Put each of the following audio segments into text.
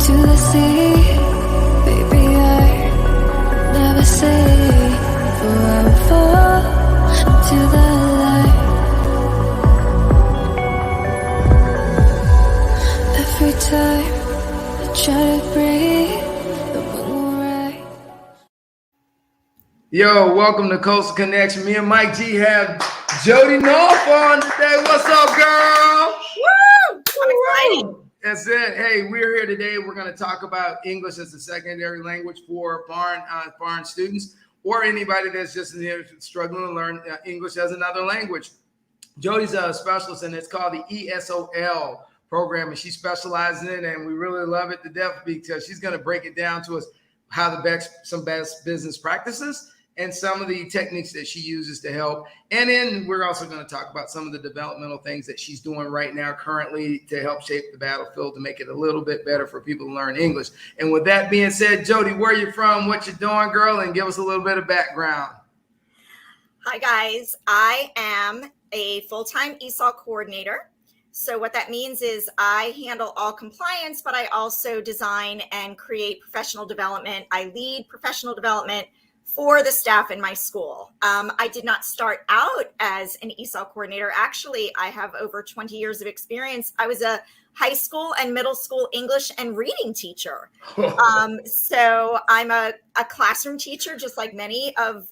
to the sea. Baby, I never say, for I will fall into the light. Every time I try to breathe, the wind will rise. Yo, welcome to Coastal Connection. Me and Mike G have Jody Nolf on today. What's up, girl? Woo! I'm excited. That's it. Hey, we're here today. We're going to talk about English as a secondary language for foreign students or anybody that's just struggling to learn English as another language. Jody's a specialist, and it's called the ESOL program, and she specializes in it, and we really love it to death because she's going to break it down to us how some best business practices and some of the techniques that she uses to help. And then we're also going to talk about some of the developmental things that she's doing right now currently to help shape the battlefield to make it a little bit better for people to learn English. And with that being said, Jody, where are you from, what you doing, girl, and give us a little bit of background. Hi, guys. I am a full-time ESOL coordinator. So what that means is I handle all compliance, but I also design and create professional development. I lead professional development for the staff in my school. I did not start out as an ESOL coordinator. Actually, I have over 20 years of experience. I was a high school and middle school English and reading teacher. So I'm a classroom teacher, just like many of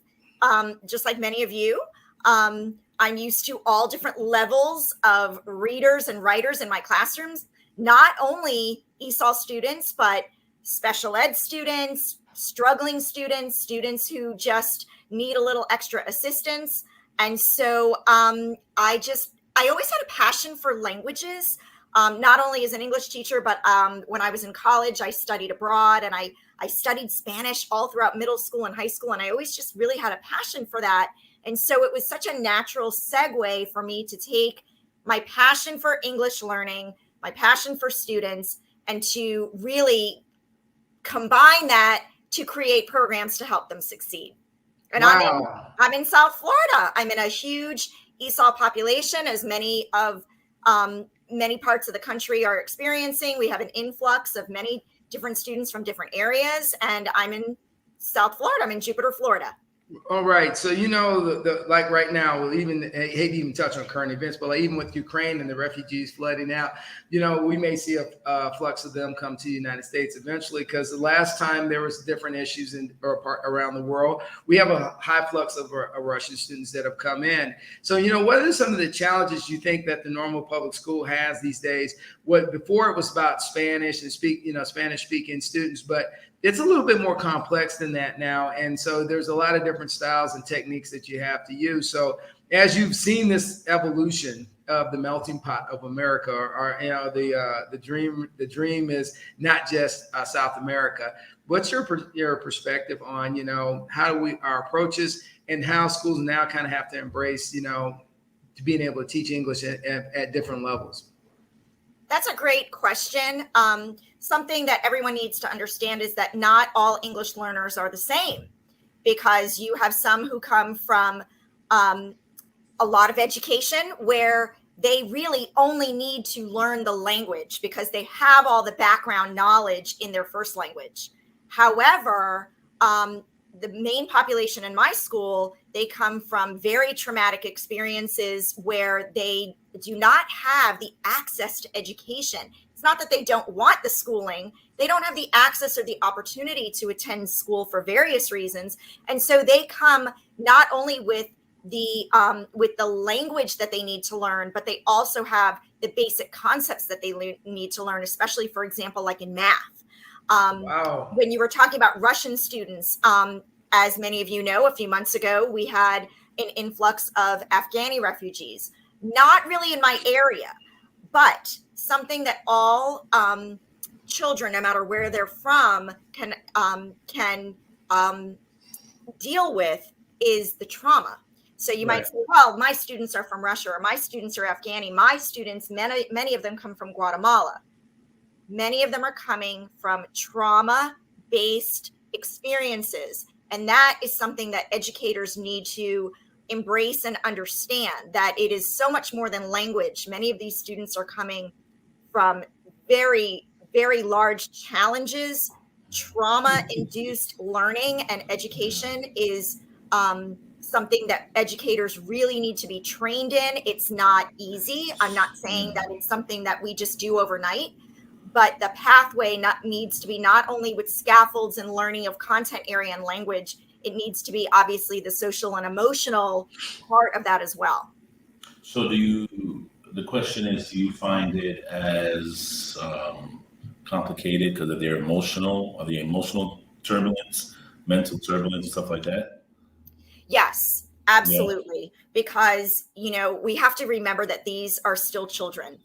you. I'm used to all different levels of readers and writers in my classrooms, not only ESOL students, but special ed students, struggling students, students who just need a little extra assistance. And so I always had a passion for languages, not only as an English teacher, but when I was in college, I studied abroad, and I studied Spanish all throughout middle school and high school. And I always just really had a passion for that. And so it was such a natural segue for me to take my passion for English learning, my passion for students, and to really combine that to create programs to help them succeed. And Wow. I'm in South Florida. I'm in a huge ESOL population, as many parts of the country are experiencing. We have an influx of many different students from different areas, and I'm in South Florida. I'm in Jupiter, Florida. All right. So, the like right now, I hate to even touch on current events, but like even with Ukraine and the refugees flooding out, we may see a flux of them come to the United States eventually, because the last time there was different issues around the world, we have a high flux of Russian students that have come in. So, what are some of the challenges you think that the normal public school has these days? Before it was about Spanish and Spanish speaking students, but it's a little bit more complex than that now. And so there's a lot of different styles and techniques that you have to use. So as you've seen this evolution of the melting pot of America, or the dream is not just South America. What's your perspective on, how our approaches and how schools now kind of have to embrace, to being able to teach English at different levels? That's a great question. Something that everyone needs to understand is that not all English learners are the same, because you have some who come from a lot of education where they really only need to learn the language because they have all the background knowledge in their first language. However, the main population in my school, they come from very traumatic experiences where they do not have the access to education. It's not that they don't want the schooling. They don't have the access or the opportunity to attend school for various reasons. And so they come not only with the language that they need to learn, but they also have the basic concepts that they need to learn, especially, for example, like in math. Wow. When you were talking about Russian students, as many of you know, a few months ago, we had an influx of Afghani refugees. Not really in my area, but something that all children, no matter where they're from, can deal with is the trauma. So you might say, well, my students are from Russia, or my students are Afghani. My students, many of them come from Guatemala. Many of them are coming from trauma-based experiences. And that is something that educators need to embrace and understand, that it is so much more than language. Many of these students are coming from very, very large challenges. Trauma-induced learning and education is something that educators really need to be trained in. It's not easy. I'm not saying that it's something that we just do overnight, but the pathway needs to be not only with scaffolds and learning of content area and language, it needs to be obviously the social and emotional part of that as well. So the question is, do you find it as complicated because of their emotional turbulence, mental turbulence, and stuff like that? Yes, absolutely. Yeah. Because, we have to remember that these are still children,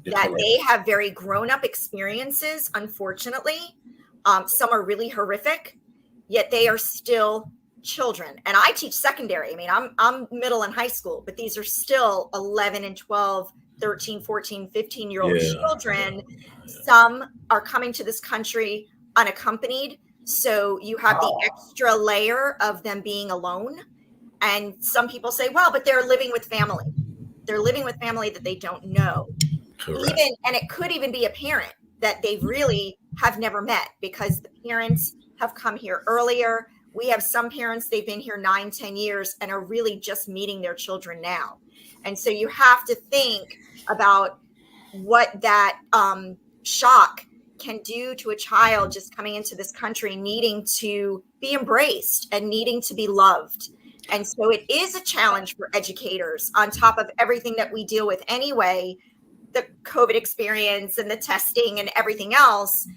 that they have very grown-up experiences, unfortunately. Some are really horrific, yet they are still children. And I teach secondary. I mean, I'm middle and high school, but these are still 11 and 12, 13, 14, 15-year-old children. Some are coming to this country unaccompanied. So you have the extra layer of them being alone. And some people say, well, but they're living with family. They're living with family that they don't know. Correct. And it could even be a parent that they really have never met because the parents have come here earlier. We have some parents, they've been here 9, 10 years and are really just meeting their children now. And so you have to think about what that shock can do to a child just coming into this country, needing to be embraced and needing to be loved. And so it is a challenge for educators on top of everything that we deal with anyway, the COVID experience and the testing and everything else.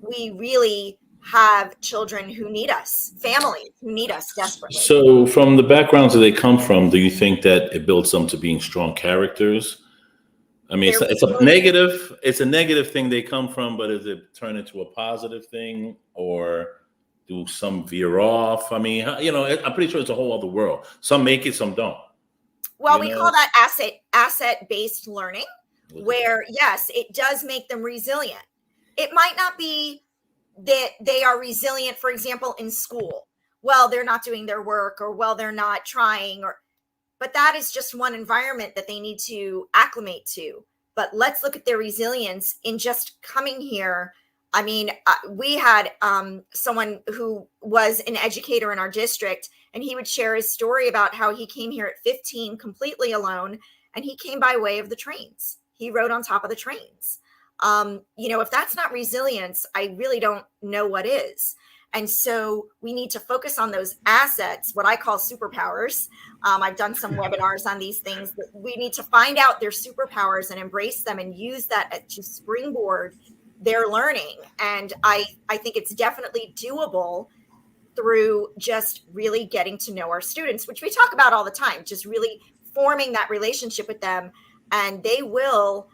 We really have children who need us, families who need us desperately. So from the backgrounds that they come from, do you think that it builds them to being strong characters? I mean, it's a negative thing they come from, but is it turn into a positive thing, or do some veer off? I mean, I'm pretty sure it's a whole other world. Some make it, some don't. Well, we call that asset-based learning, where yes, it does make them resilient. It might not be that they are resilient, for example, in school. Well, they're not doing their work, or well, they're not trying, but that is just one environment that they need to acclimate to. But let's look at their resilience in just coming here. I mean, we had someone who was an educator in our district, and he would share his story about how he came here at 15 completely alone, and he came by way of the trains. He rode on top of the trains. If that's not resilience, I really don't know what is. And so we need to focus on those assets, what I call superpowers. I've done some webinars on these things, but we need to find out their superpowers and embrace them and use that to springboard their learning. And I think it's definitely doable through just really getting to know our students, which we talk about all the time, just really forming that relationship with them. And they will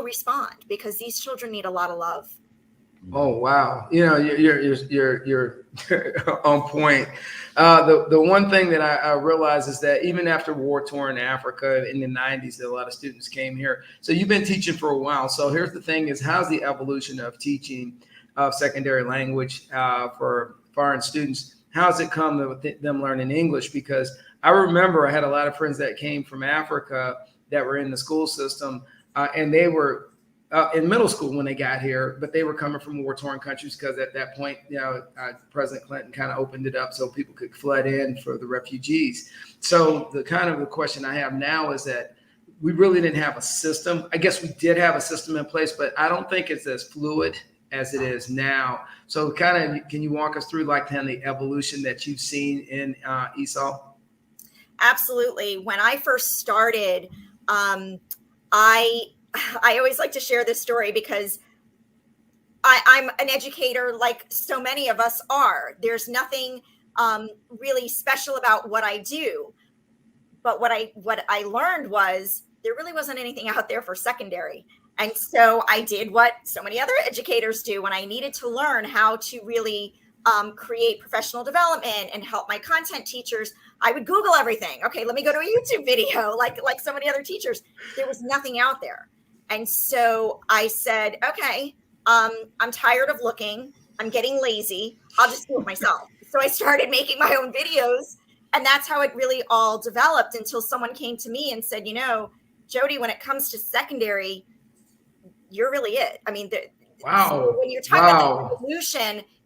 respond, because these children need a lot of love. Oh, wow. You're on point. The one thing that I realize is that even after war-torn Africa in the 90s, a lot of students came here. So you've been teaching for a while. So here's the thing is, how's the evolution of teaching of secondary language for foreign students? How's it come to them learning English? Because I remember I had a lot of friends that came from Africa that were in the school system, and they were in middle school when they got here, but they were coming from war-torn countries because at that point, President Clinton kind of opened it up so people could flood in for the refugees. So the question I have now is that we really didn't have a system. I guess we did have a system in place, but I don't think it's as fluid as it is now. So can you walk us through the evolution that you've seen in ESOL? Absolutely. When I first started, I always like to share this story because I'm an educator like so many of us are. There's nothing really special about what I do. But what I learned was there really wasn't anything out there for secondary. And so I did what so many other educators do when I needed to learn how to really create professional development and help my content teachers. I would Google everything. Okay, let me go to a YouTube video like so many other teachers. There was nothing out there. And so I said, okay, I'm tired of looking. I'm getting lazy. I'll just do it myself. So I started making my own videos, and that's how it really all developed until someone came to me and said, Jody, when it comes to secondary, you're really it. I mean, Wow. So when you're talking about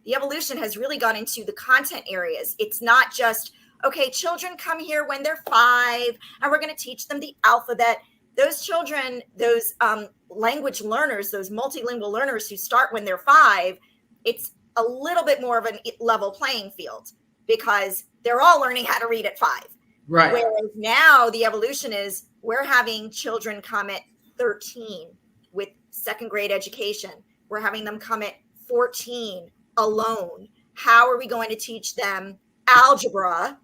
the evolution has really gone into the content areas. It's not just, okay, children come here when they're 5 and we're going to teach them the alphabet. Those children, those language learners, those multilingual learners who start when they're 5, it's a little bit more of a level playing field because they're all learning how to read at 5. Right. Whereas now the evolution is we're having children come at 13 with 2nd grade education. We're having them come at 14 alone. How are we going to teach them algebra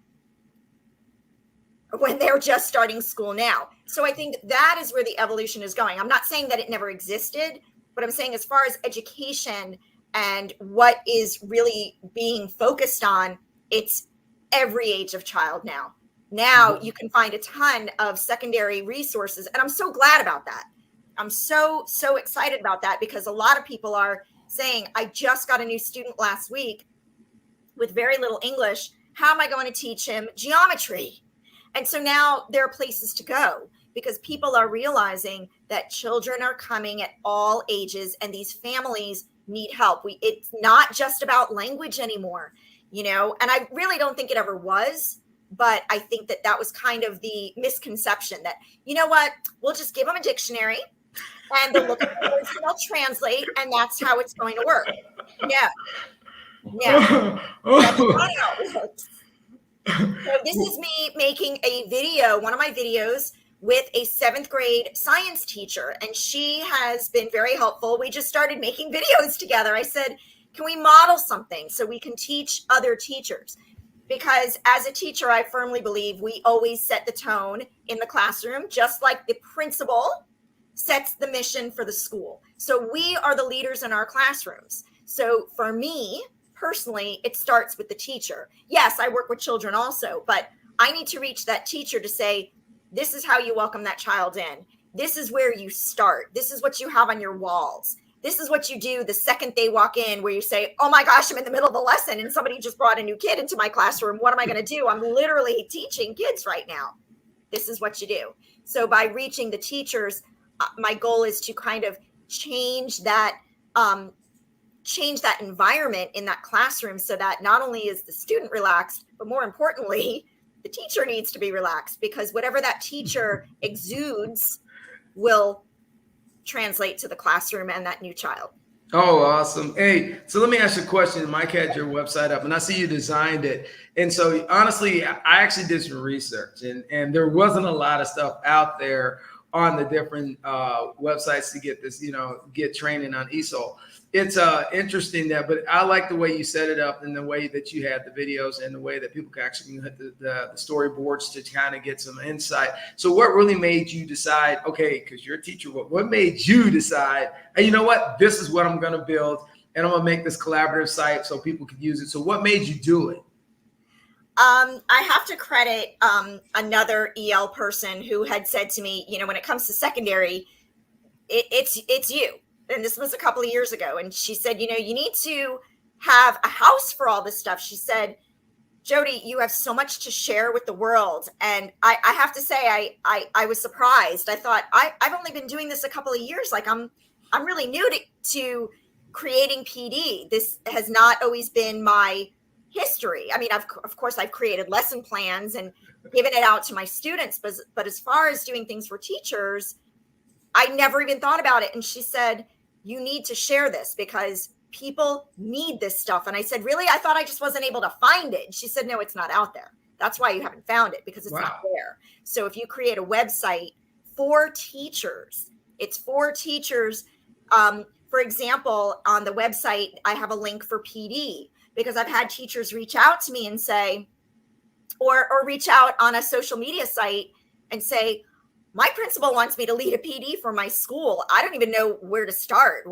when they're just starting school now? So I think that is where the evolution is going. I'm not saying that it never existed, but I'm saying as far as education and what is really being focused on, it's every age of child now. Now you can find a ton of secondary resources, and I'm so glad about that. I'm so excited about that because a lot of people are saying, I just got a new student last week with very little English. How am I going to teach him geometry? And so now there are places to go because people are realizing that children are coming at all ages and these families need help. It's not just about language anymore, and I really don't think it ever was. But I think that was kind of the misconception that, you know what, we'll just give them a dictionary and they'll look at the words and they'll translate and that's how it's going to work. Yeah. That's not how it works. So this is me making a video, one of my videos with a 7th grade science teacher. And she has been very helpful. We just started making videos together. I said, can we model something so we can teach other teachers? Because as a teacher, I firmly believe we always set the tone in the classroom, just like the principal sets the mission for the school. So we are the leaders in our classrooms. So for me, personally, it starts with the teacher. Yes, I work with children also, but I need to reach that teacher to say, this is how you welcome that child in. This is where you start. This is what you have on your walls. This is what you do the second they walk in, where you say, oh my gosh, I'm in the middle of the lesson and somebody just brought a new kid into my classroom. What am I going to do? I'm literally teaching kids right now. This is what you do. So by reaching the teachers, my goal is to kind of change that environment in that classroom so that not only is the student relaxed, but more importantly, the teacher needs to be relaxed because whatever that teacher exudes will translate to the classroom and that new child. Oh, awesome. Hey, so let me ask you a question. Mike had your website up and I see you designed it. And so honestly, I actually did some research and there wasn't a lot of stuff out there on the different websites to get this, get training on ESOL. It's interesting but I like the way you set it up and the way that you had the videos and the way that people can actually hit the storyboards to kind of get some insight. So what really made you decide, okay, because you're a teacher, what made you decide, hey, you know what, this is what I'm going to build and I'm going to make this collaborative site so people can use it. So what made you do it? I have to credit another EL person who had said to me, when it comes to secondary, it's you. And this was a couple of years ago. And she said, you need to have a house for all this stuff. She said, Jody, you have so much to share with the world. And I have to say, I was surprised. I thought I've only been doing this a couple of years. Like I'm really new to creating PD. This has not always been my history. I mean, of course, I've created lesson plans and given it out to my students. But as far as doing things for teachers, I never even thought about it. And she said, you need to share this because people need this stuff. And I said, really? I thought I just wasn't able to find it. And she said, no, it's not out there. That's why you haven't found it, because it's not there. So if you create a website for teachers, it's for teachers. For example, on the website, I have a link for PD because I've had teachers reach out to me and say, or reach out on a social media site and say, my principal wants me to lead a PD for my school. I don't even know where to start.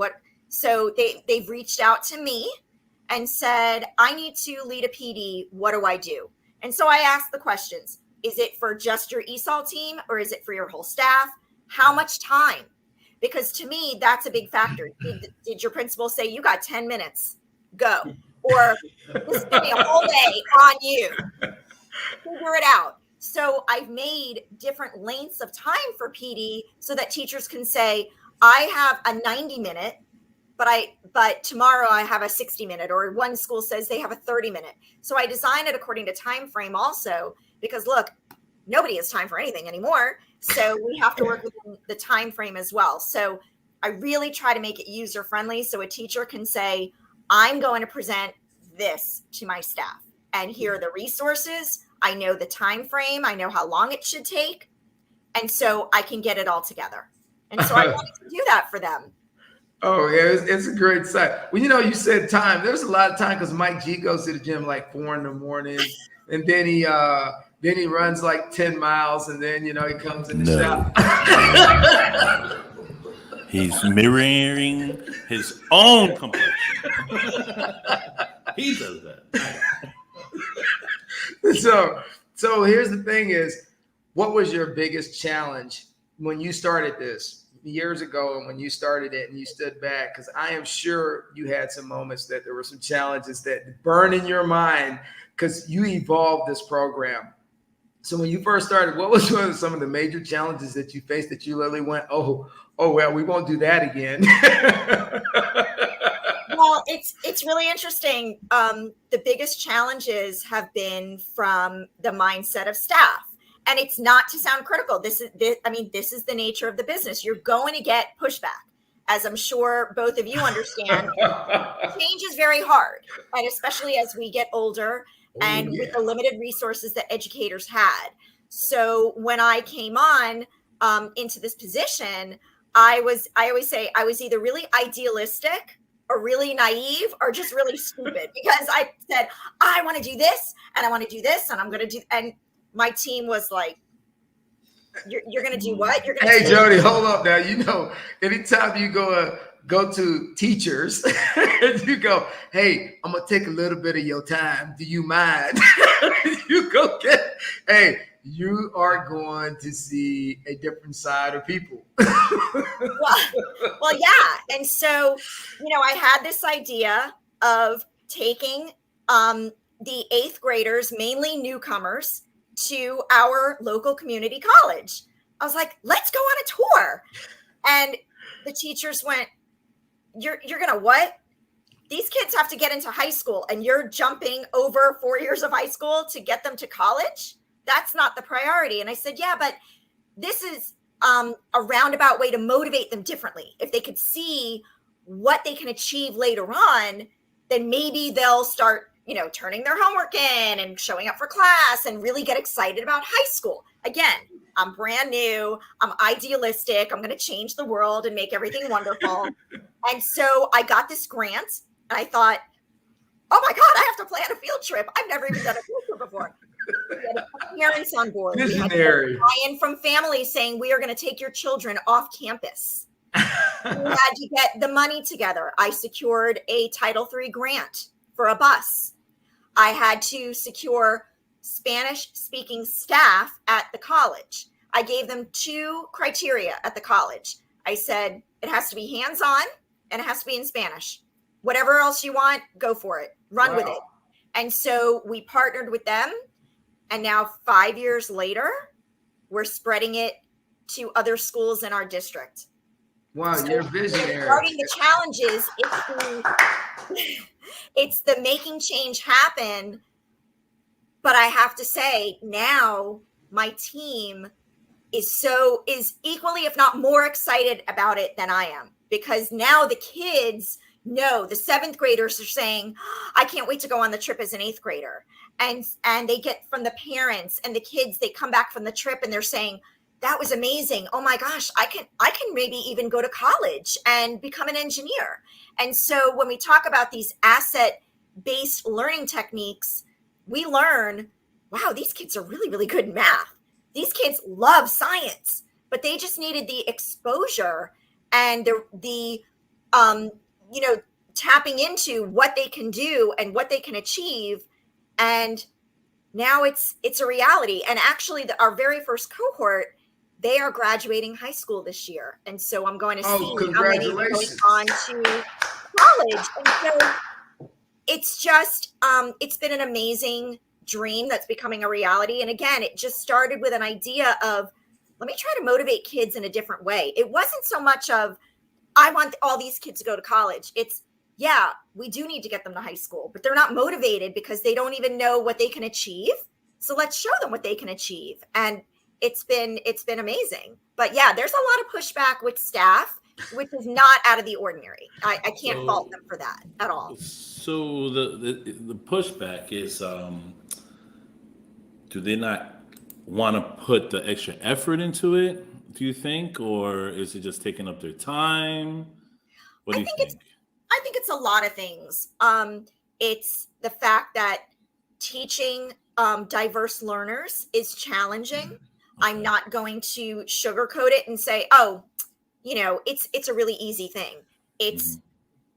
So they've reached out to me and said, I need to lead a PD. What do I do? And so I asked the questions. Is it for just your ESOL team or is it for your whole staff? How much time? Because to me, that's a big factor. Did your principal say, you got 10 minutes, go? Or this is going to be a whole day on you. Figure it out. So I've made different lengths of time for PD so that teachers can say, I have a 90-minute but tomorrow I have a 60-minute, or one school says they have a 30-minute. So I design it according to time frame also, because look, nobody has time for anything anymore. So we have to work within the time frame as well. So I really try to make it user friendly, so a teacher can say, I'm going to present this to my staff, and here are the resources. I know the time frame. I know how long it should take. And so I can get it all together. And so I wanted to do that for them. Oh, yeah, it's a great site. Well, you said time. There's a lot of time because Mike G goes to the gym like 4 a.m, and then he runs like 10 miles, and then he comes in the shop. He's mirroring his own complexion. He does that. So here's the thing: is what was your biggest challenge when you started this years ago, and when you started it and you stood back? Because I am sure you had some moments that there were some challenges that burn in your mind because you evolved this program. So when you first started, what was some of the major challenges that you faced that you literally went, oh well, we won't do that again? Well, it's really interesting. The biggest challenges have been from the mindset of staff. And it's not to sound critical. This is the nature of the business. You're going to get pushback, as I'm sure both of you understand. Change is very hard, and especially as we get older and with the limited resources that educators had. So when I came on into this position, I always say I was either really idealistic or really naive or just really stupid, because I said, I want to do this and I want to do this and I'm going to do, and my team was like, you're going to do what? You're going to Hey, Jody, hold up now. Anytime you go to teachers and you go, hey, I'm going to take a little bit of your time. Do you mind? You are going to see a different side of people. well, yeah. And so, I had this idea of taking the 8th graders, mainly newcomers, to our local community college. I was like, let's go on a tour. And the teachers went, you're going to what? These kids have to get into high school and you're jumping over 4 years of high school to get them to college? That's not the priority. And I said, yeah, but this is a roundabout way to motivate them differently. If they could see what they can achieve later on, then maybe they'll start turning their homework in and showing up for class and really get excited about high school. Again, I'm brand new. I'm idealistic. I'm going to change the world and make everything wonderful. And so I got this grant and I thought, oh my God, I have to plan a field trip. I've never even done a field trip before. We had parents on board. We had buy-in from families saying, we are going to take your children off campus. We had to get the money together. I secured a Title III grant for a bus. I had to secure Spanish-speaking staff at the college. I gave them 2 criteria at the college. I said, it has to be hands-on and it has to be in Spanish. Whatever else you want, go for it. Run with it. And so we partnered with them. And now 5 years later, we're spreading it to other schools in our district. Wow, so you're visionary. Regarding the challenges, it's the making change happen. But I have to say, now my team is equally, if not more excited about it than I am, because now the kids know, the 7th graders are saying, I can't wait to go on the trip as an 8th grader. And they get from the parents and the kids, they come back from the trip and they're saying, that was amazing. Oh my gosh, I can maybe even go to college and become an engineer. And so when we talk about these asset-based learning techniques, we learn, wow, these kids are really, really good in math. These kids love science, but they just needed the exposure and the tapping into what they can do and what they can achieve. And now it's a reality. And actually our very first cohort, they are graduating high school this year. And so I'm going to see how many are going on to college. And so it's just, it's been an amazing dream that's becoming a reality. And again, it just started with an idea of, let me try to motivate kids in a different way. It wasn't so much of, I want all these kids to go to college. It's, yeah, we do need to get them to high school, but they're not motivated because they don't even know what they can achieve. So let's show them what they can achieve. And it's been amazing. But yeah, there's a lot of pushback with staff, which is not out of the ordinary. I can't fault them for that at all. So the pushback is, do they not want to put the extra effort into it, do you think? Or is it just taking up their time? What do you think? I think it's a lot of things. It's the fact that teaching diverse learners is challenging. Okay. I'm not going to sugarcoat it and say, oh, it's a really easy thing. It's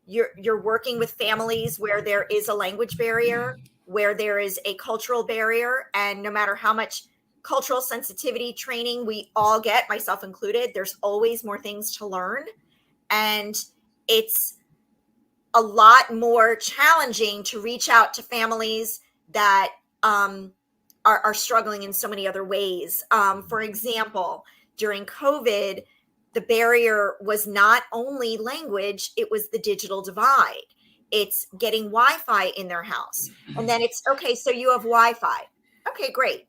you're working with families where there is a language barrier, where there is a cultural barrier, and no matter how much cultural sensitivity training we all get, myself included, there's always more things to learn. And it's a lot more challenging to reach out to families that are struggling in so many other ways. For example, during COVID, the barrier was not only language, it was the digital divide. It's getting Wi-Fi in their house. And then it's, okay, so you have Wi-Fi. Okay, great.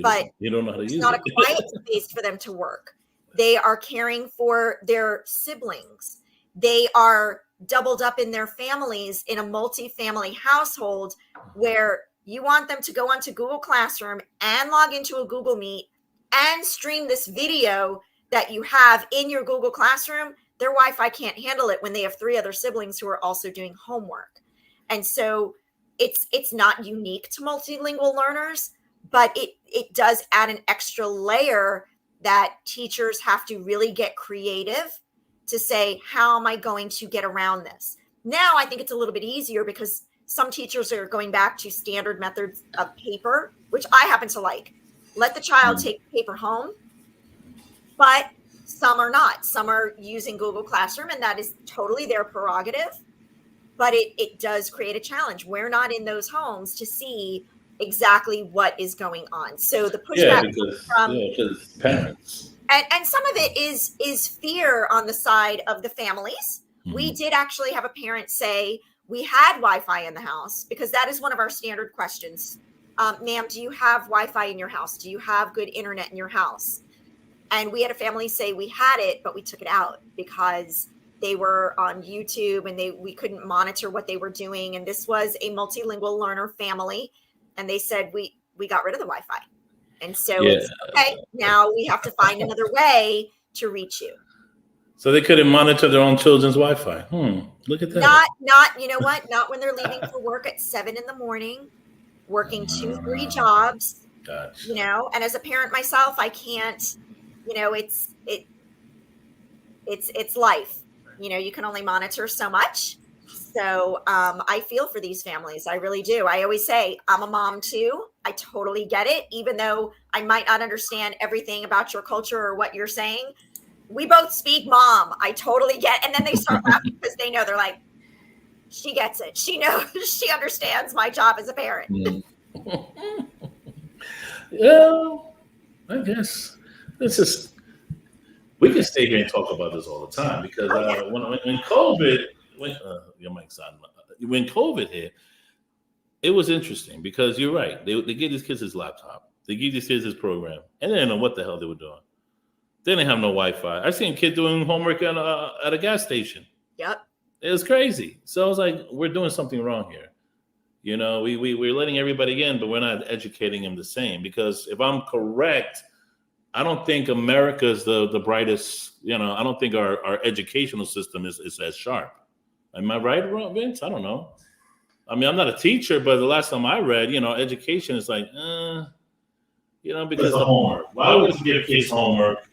But you don't know how to use it. It's not a quiet space for them to work. They are caring for their siblings. They are doubled up in their families in a multi-family household where you want them to go onto Google Classroom and log into a Google Meet and stream this video that you have in your Google Classroom. Their Wi-Fi can't handle it when they have 3 other siblings who are also doing homework. And so it's not unique to multilingual learners, but it does add an extra layer that teachers have to really get creative to say, how am I going to get around this? Now, I think it's a little bit easier because some teachers are going back to standard methods of paper, which I happen to like. Let the child take paper home, but some are not. Some are using Google Classroom, and that is totally their prerogative, but it does create a challenge. We're not in those homes to see exactly what is going on. So the pushback because parents. And some of it is fear on the side of the families. We did actually have a parent say, we had Wi-Fi in the house, because that is one of our standard questions. Ma'am, do you have Wi-Fi in your house? Do you have good internet in your house? And we had a family say we had it, but we took it out because they were on YouTube and we couldn't monitor what they were doing. And this was a multilingual learner family. And they said, we got rid of the Wi-Fi. And so it's okay. Now we have to find another way to reach you. So they couldn't monitor their own children's Wi-Fi. Look at that. Not, you know what? Not when they're leaving for work at 7 a.m, working 2-3 jobs. Gotcha. And as a parent myself, I can't, it's life. You can only monitor so much. So I feel for these families. I really do. I always say I'm a mom too. I totally get it. Even though I might not understand everything about your culture or what you're saying, we both speak mom. I totally get. And then they start laughing because they know, they're like, she gets it. She knows, she understands my job as a parent. Yeah, I guess this is, we can stay here and talk about this all the time because when COVID, your mic's on. When COVID hit, it was interesting because you're right. They gave these kids his laptop. They gave these kids his program, and they didn't know what the hell they were doing. They didn't have no Wi-Fi. I seen a kid doing homework at a gas station. Yep. It was crazy. So I was like, we're doing something wrong here. We're letting everybody in, but we're not educating them the same. Because if I'm correct, I don't think America's the brightest. I don't think our educational system is as sharp. Am I right, Vince? I don't know. I mean, I'm not a teacher, but the last time I read, education is like, because the homework. Why would you give kids homework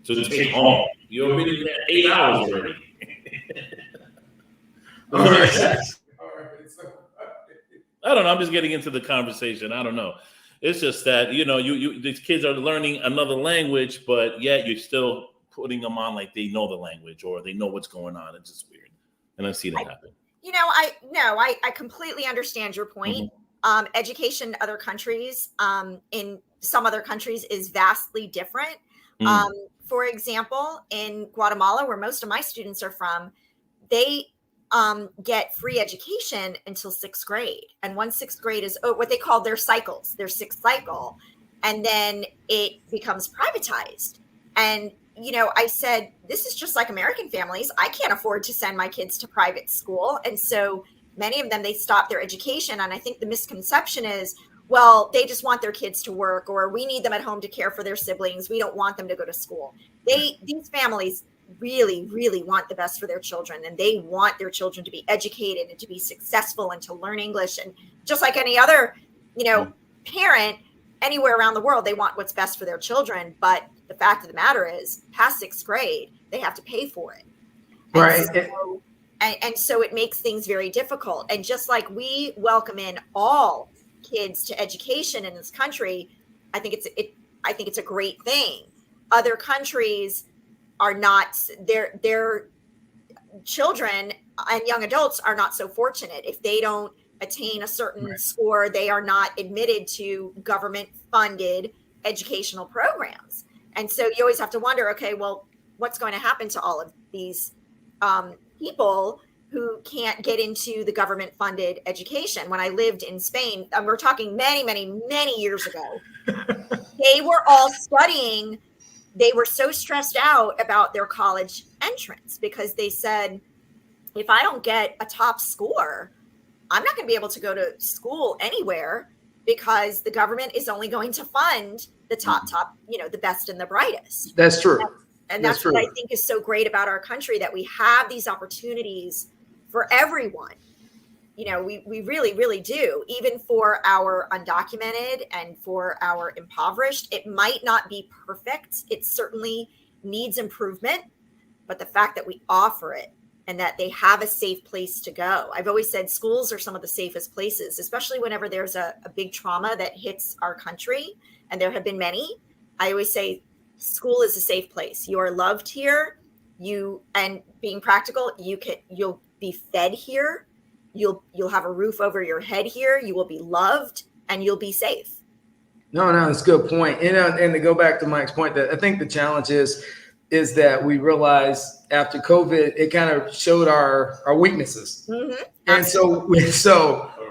to take home? You already got 8 hours already. I don't know. I'm just getting into the conversation. I don't know. It's just that, these kids are learning another language, but yet you're still putting them on like they know the language or they know what's going on. It's just weird. And I see that happen. I completely understand your point. Mm-hmm. Education in other countries, in some other countries, is vastly different. for example, in Guatemala, where most of my students are from, they get free education until 6th grade. And once 6th grade is what they call their cycles, their 6th cycle, and then it becomes privatized. And, you know, I said, this is just like American families. I can't afford to send my kids to private school. And so many of them, they stop their education. And I think the misconception is, well, they just want their kids to work, or we need them at home to care for their siblings. We don't want them to go to school. These families really, really want the best for their children, and they want their children to be educated and to be successful and to learn English. And just like any other, you know, parent anywhere around the world, they want what's best for their children. But the fact of the matter is, past 6th grade, they have to pay for it. Right. And so it makes things very difficult. And just like we welcome in all kids to education in this country, I think it's a great thing. Other countries are not, their children and young adults are not so fortunate. If they don't attain a certain score, they are not admitted to government funded educational programs. And so you always have to wonder, okay, well, what's going to happen to all of these people who can't get into the government funded education? When I lived in Spain, we're talking many, many, many years ago, they were all studying. They were so stressed out about their college entrance because they said, if I don't get a top score, I'm not going to be able to go to school anywhere because the government is only going to fund the top, you know, the best and the brightest. That's true. And that's what I think is so great about our country, that we have these opportunities for everyone. You know, we really, really do. Even for our undocumented and for our impoverished, it might not be perfect. It certainly needs improvement. But the fact that we offer it and that they have a safe place to go. I've always said schools are some of the safest places, especially whenever there's a big trauma that hits our country. And there have been many. I always say school is a safe place. You are loved here. And being practical, you'll be fed here. You'll have a roof over your head here. You will be loved and you'll be safe. No, it's a good point. And to go back to Mike's point, that I think the challenge is that we realized after COVID, it kind of showed our weaknesses. Mm-hmm. And so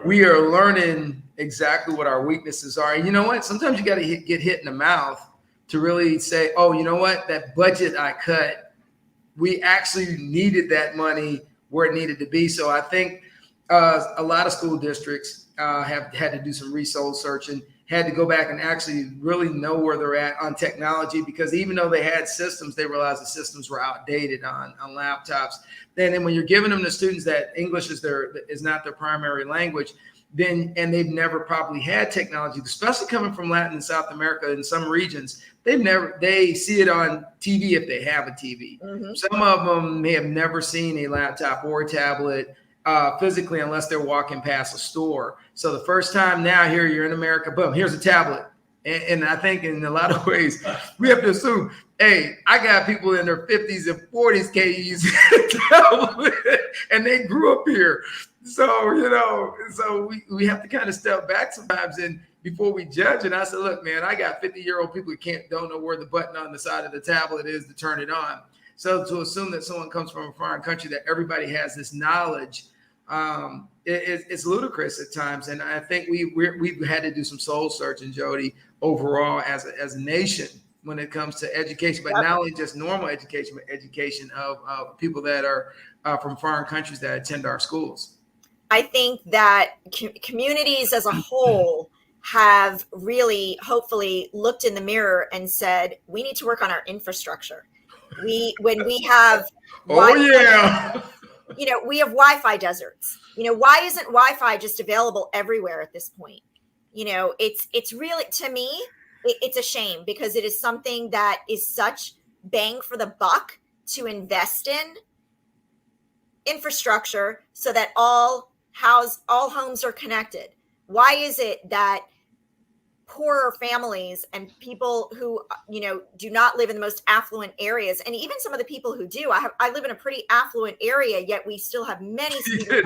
we are learning exactly what our weaknesses are. And you know what? Sometimes you got to get hit in the mouth to really say, oh, you know what? That budget I cut, we actually needed that money where it needed to be. So I think a lot of school districts have had to do some soul searching, had to go back and actually really know where they're at on technology, because even though they had systems, they realized the systems were outdated on laptops. Then when you're giving them to students that English is not their primary language, and they've never probably had technology, especially coming from Latin and South America in some regions, they see it on TV if they have a TV. Mm-hmm. Some of them may have never seen a laptop or a tablet physically unless they're walking past a store. So the first time now here you're in America, boom, here's a tablet. And I think in a lot of ways we have to assume, hey, I got people in their 50s and 40s can't use a tablet and they grew up here. So, you know, we have to kind of step back sometimes and before we judge. And I said, look, man, I got 50-year-old people who don't know where the button on the side of the tablet is to turn it on. So to assume that someone comes from a foreign country, that everybody has this knowledge, it's ludicrous at times. And I think we've had to do some soul searching, Jody, overall as a nation when it comes to education, but not only just normal education, but education of people that are from foreign countries that attend our schools. I think that communities as a whole have really, hopefully, looked in the mirror and said, we need to work on our infrastructure. When we have Wi-Fi, you know, we have Wi-Fi deserts. You know, why isn't Wi-Fi just available everywhere at this point? You know, it's really, to me, it's a shame, because it is something that is such bang for the buck to invest in infrastructure so that all homes are connected. Why is it that poorer families and people who, you know, do not live in the most affluent areas, and even some of the people who do, I live in a pretty affluent area, yet we still have many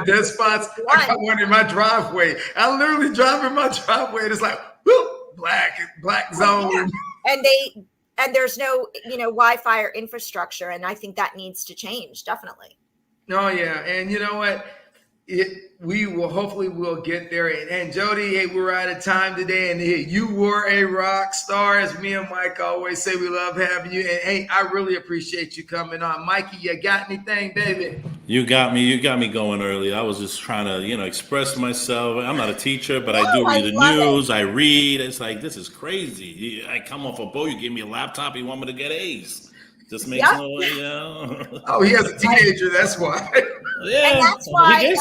dead spots. I got one in my driveway. I literally drive in my driveway and it's like, whoop, black zone. And and there's no, Wi-Fi or infrastructure. And I think that needs to change. Definitely. Oh yeah. And you know what? We will hopefully we'll get there. And Jody, hey, we're out of time today. And hey, you were a rock star, as me and Mike always say. We love having you. And hey, I really appreciate you coming on. Mikey, you got anything, baby? You got me going early. I was just trying to, express myself. I'm not a teacher, but I do read the news. I read. It's like, this is crazy. I come off a boat. You give me a laptop. You want me to get A's. Just makes no way, Oh, he has a teenager. That's why. Yeah, and that's why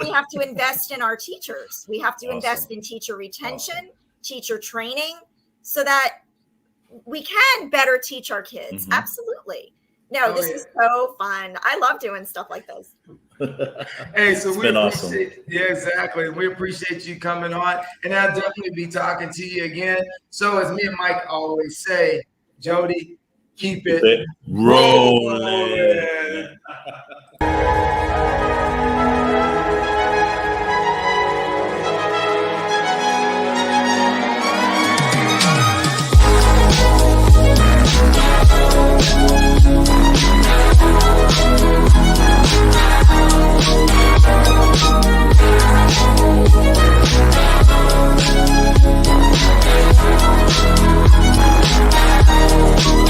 we have to invest in our teachers. We have to invest in teacher retention, teacher training, so that we can better teach our kids. Mm-hmm. Absolutely. No, this is so fun. I love doing stuff like this. Hey, so it's we been appreciate, awesome. Yeah, exactly. We appreciate you coming on, and I'll definitely be talking to you again. So as me and Mike always say, Jody, keep it rolling.